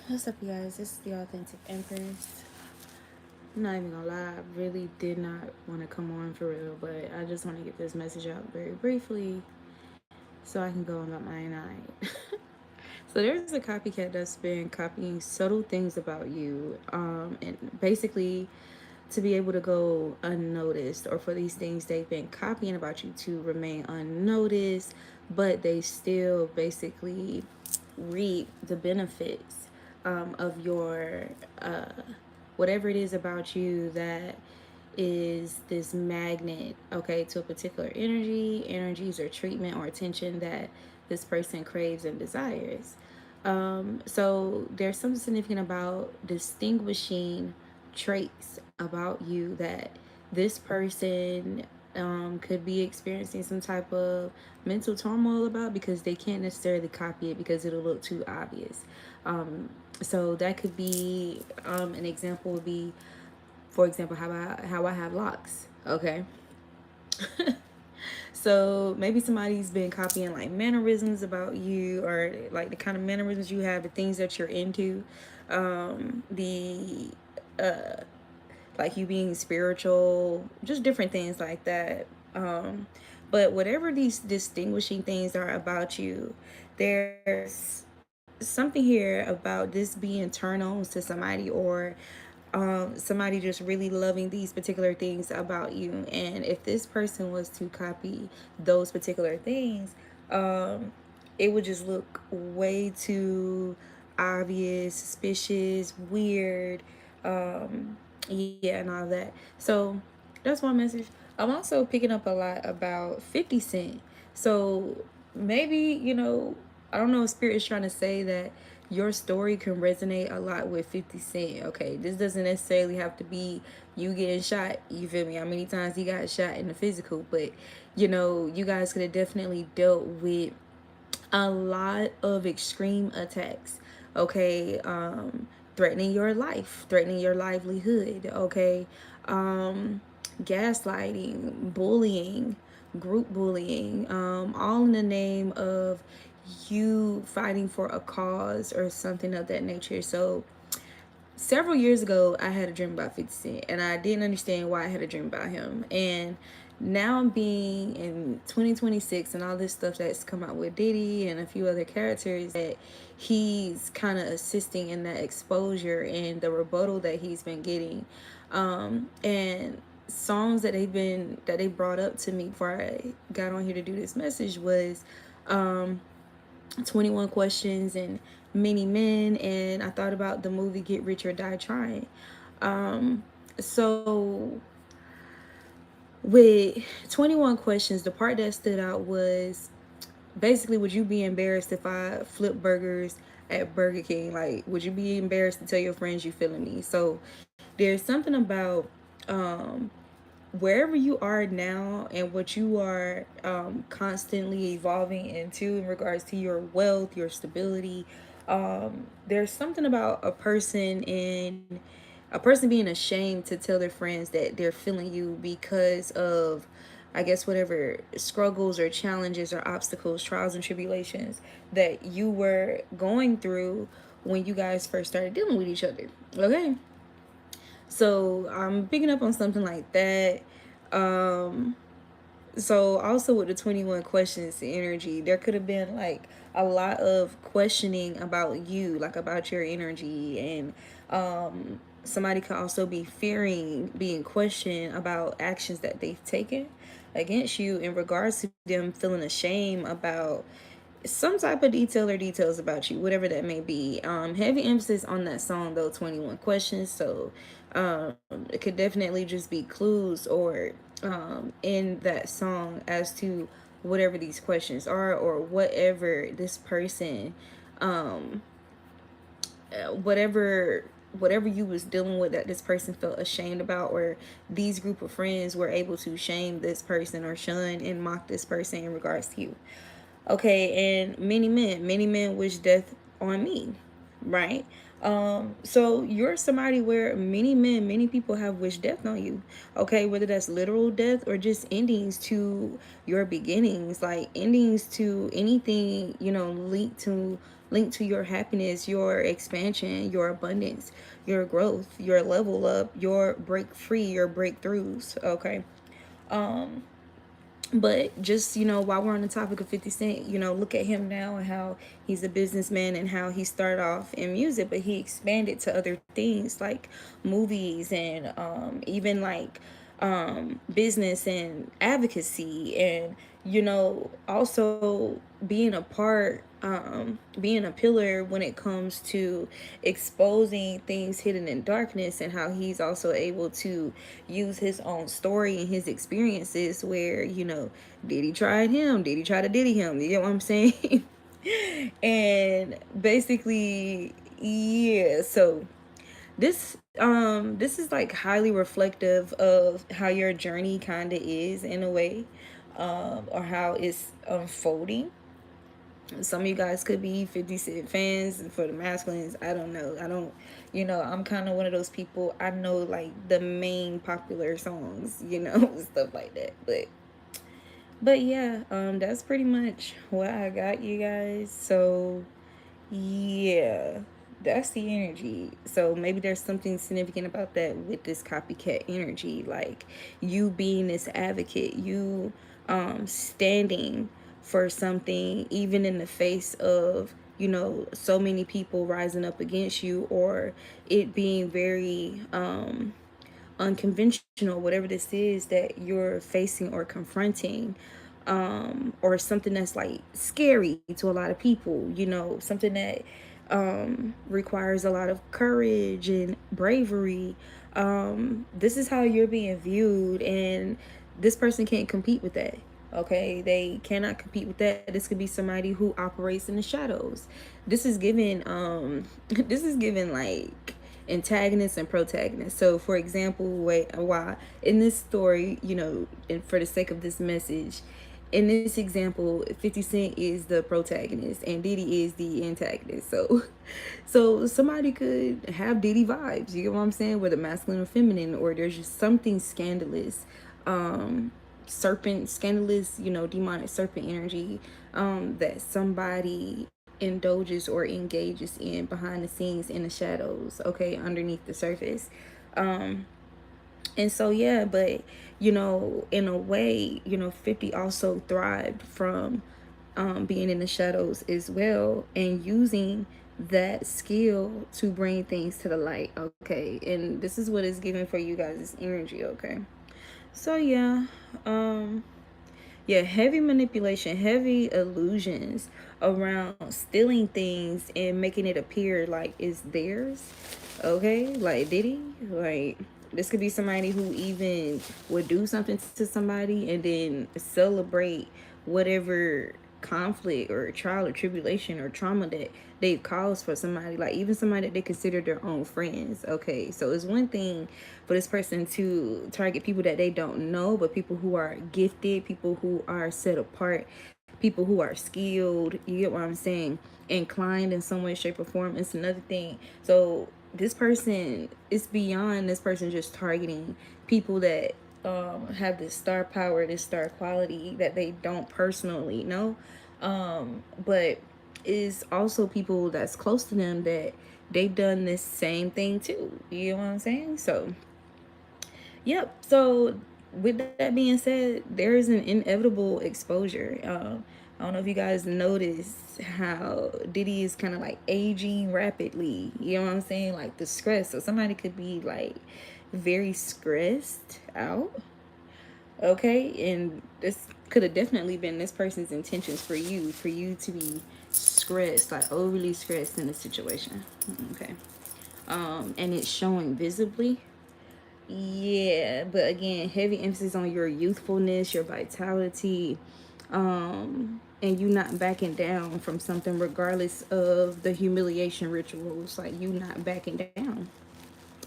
What's up, you guys? This is the Authentic Empress. I'm not even gonna lie, I really did not want to come on for real, but I just want to get this message out very briefly so I can go about my night. So there's a copycat that's been copying subtle things about you, and basically to be able to go unnoticed, or for these things they've been copying about you to remain unnoticed, but they still basically reap the benefits of your whatever it is about you that is this magnet, okay, to a particular energies or treatment or attention that this person craves and desires. So there's something significant about distinguishing traits about you that this person could be experiencing some type of mental turmoil about, because they can't necessarily copy it because it'll look too obvious. So that could be an example would be, for example, how I have locks. Okay. So maybe somebody's been copying like mannerisms about you, or like the kind of mannerisms you have, the things that you're into, the like you being spiritual, just different things like that. But whatever these distinguishing things are about you, there's something here about this being turned on to somebody, or somebody just really loving these particular things about you. And if this person was to copy those particular things, it would just look way too obvious, suspicious, weird, yeah, and all that. So that's one message. I'm also picking up a lot about 50 Cent. So maybe, I don't know if Spirit is trying to say that your story can resonate a lot with 50 Cent. Okay, this doesn't necessarily have to be you getting shot. You feel me? How many times he got shot in the physical? But, you guys could have definitely dealt with a lot of extreme attacks. Okay, threatening your life, threatening your livelihood. Okay, gaslighting, bullying, group bullying, all in the name of you fighting for a cause or something of that nature. So several years ago, I had a dream about 50 Cent, and I didn't understand why I had a dream about him. And now I'm being in 2026 and all this stuff that's come out with Diddy and a few other characters, that he's kind of assisting in that exposure and the rebuttal that he's been getting. And songs that they brought up to me before I got on here to do this message was 21 Questions and Many Men, and I thought about the movie Get Rich or Die Trying. So with 21 Questions, the part that stood out was basically, would you be embarrassed if I flip burgers at Burger King? Like, would you be embarrassed to tell your friends you feeling me? So there's something about wherever you are now and what you are constantly evolving into in regards to your wealth, your stability. There's something about a person being ashamed to tell their friends that they're feeling you because of, I guess, whatever struggles or challenges or obstacles, trials and tribulations that you were going through when you guys first started dealing with each other. Okay. So I'm picking up on something like that. Um, so also with the 21 questions energy, there could have been like a lot of questioning about you, like about your energy. And somebody could also be fearing being questioned about actions that they've taken against you, in regards to them feeling ashamed about some type of detail or details about you, whatever that may be. Heavy emphasis on that song though, 21 Questions. So it could definitely just be clues, or in that song, as to whatever these questions are, or whatever this person, um, whatever you was dealing with that this person felt ashamed about, or these group of friends were able to shame this person or shun and mock this person in regards to you. Okay, and many men wish death on me, right? So you're somebody where many people have wished death on you. Okay, whether that's literal death or just endings to your beginnings, like endings to anything, linked to linked to your happiness, your expansion, your abundance, your growth, your level up, your break free, your breakthroughs. Okay. Um, but just, while we're on the topic of 50 Cent, look at him now and how he's a businessman and how he started off in music, but he expanded to other things like movies and even like business and advocacy, and also being a pillar when it comes to exposing things hidden in darkness, and how he's also able to use his own story and his experiences where, did he try him? Did he try to diddy him? You get what I'm saying? And basically, yeah, so this is like highly reflective of how your journey kind of is in a way, or how it's unfolding. Some of you guys could be 50 Cent fans for the masculines. I don't know. I don't, I'm kind of one of those people. I know like the main popular songs, stuff like that. But yeah, that's pretty much what I got, you guys. So yeah, that's the energy. So maybe there's something significant about that with this copycat energy, like you being this advocate, you standing for something even in the face of, so many people rising up against you, or it being very unconventional, whatever this is that you're facing or confronting, or something that's like scary to a lot of people, something that requires a lot of courage and bravery. This is how you're being viewed, and this person can't compete with that. Okay, they cannot compete with that. This could be somebody who operates in the shadows. This is given this is given like antagonist and protagonist. So for example, why in this story, and for the sake of this message, in this example, 50 Cent is the protagonist and Diddy is the antagonist. So somebody could have Diddy vibes, you get what I'm saying, whether masculine or feminine, or there's just something scandalous, serpent scandalous, demonic serpent energy, that somebody indulges or engages in behind the scenes, in the shadows, okay, underneath the surface. And so yeah, but in a way, 50 also thrived from being in the shadows as well, and using that skill to bring things to the light. Okay, and this is what is given for you guys' energy. Okay, so yeah, heavy manipulation, heavy illusions around stealing things and making it appear like it's theirs. Okay, like Diddy, like this could be somebody who even would do something to somebody and then celebrate whatever conflict or trial or tribulation or trauma that they've caused for somebody, like even somebody that they consider their own friends. Okay, so it's one thing for this person to target people that they don't know, but people who are gifted, people who are set apart, people who are skilled, you get what I'm saying, inclined in some way, shape, or form. It's another thing. So this person, it's beyond this person just targeting people that have this star power, this star quality that they don't personally know, but is also people that's close to them that they've done this same thing too. You know what I'm saying? So yep. So with that being said, there is an inevitable exposure. I don't know if you guys noticed how Diddy is kind of like aging rapidly. You know what I'm saying? Like the stress. So somebody could be like very stressed out. Okay, and this could have definitely been this person's intentions for you to be stressed, like overly stressed in a situation. Okay, and it's showing visibly. Yeah, but again, heavy emphasis on your youthfulness, your vitality, and you not backing down from something regardless of the humiliation rituals, like you not backing down.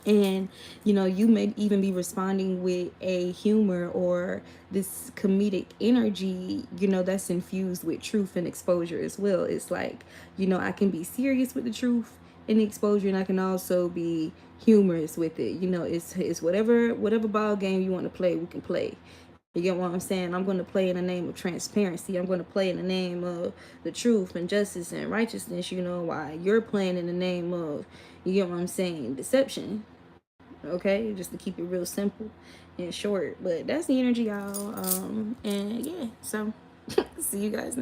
And you may even be responding with a humor or this comedic energy, that's infused with truth and exposure as well. It's like, I can be serious with the truth and the exposure, and I can also be humorous with it. It's whatever ball game you want to play, we can play. You get what I'm saying? I'm going to play in the name of transparency. I'm going to play in the name of the truth and justice and righteousness. You know, why you're playing in the name of, you get what I'm saying, deception. Okay, just to keep it real simple and short. But that's the energy, y'all. And yeah, so see you guys next.